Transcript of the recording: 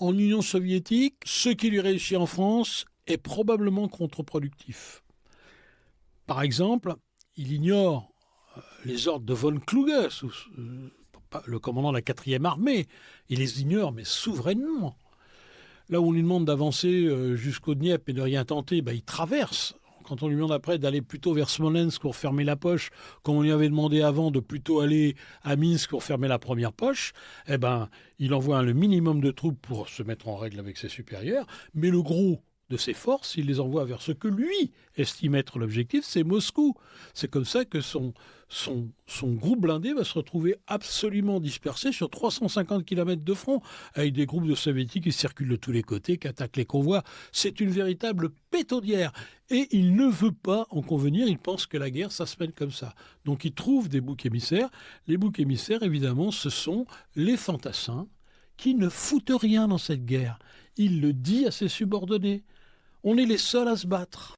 en Union soviétique, ce qui lui réussit en France est probablement contre-productif. Par exemple, il ignore les ordres de von Kluge, le commandant de la 4e armée. Il les ignore, mais souverainement. Là où on lui demande d'avancer jusqu'au Dniepr et de rien tenter, il traverse. Quand on lui demande après d'aller plutôt vers Smolensk pour fermer la poche, comme on lui avait demandé avant de plutôt aller à Minsk pour fermer la première poche, il envoie le minimum de troupes pour se mettre en règle avec ses supérieurs, mais le gros de ses forces, il les envoie vers ce que lui estime être l'objectif, c'est Moscou. C'est comme ça que son groupe blindé va se retrouver absolument dispersé sur 350 km de front, avec des groupes de soviétiques qui circulent de tous les côtés, qui attaquent les convois. C'est une véritable pétaudière. Et il ne veut pas en convenir, il pense que la guerre, ça se mène comme ça. Donc il trouve des boucs émissaires. Les boucs émissaires, évidemment, ce sont les fantassins qui ne foutent rien dans cette guerre. Il le dit à ses subordonnés. On est les seuls à se battre.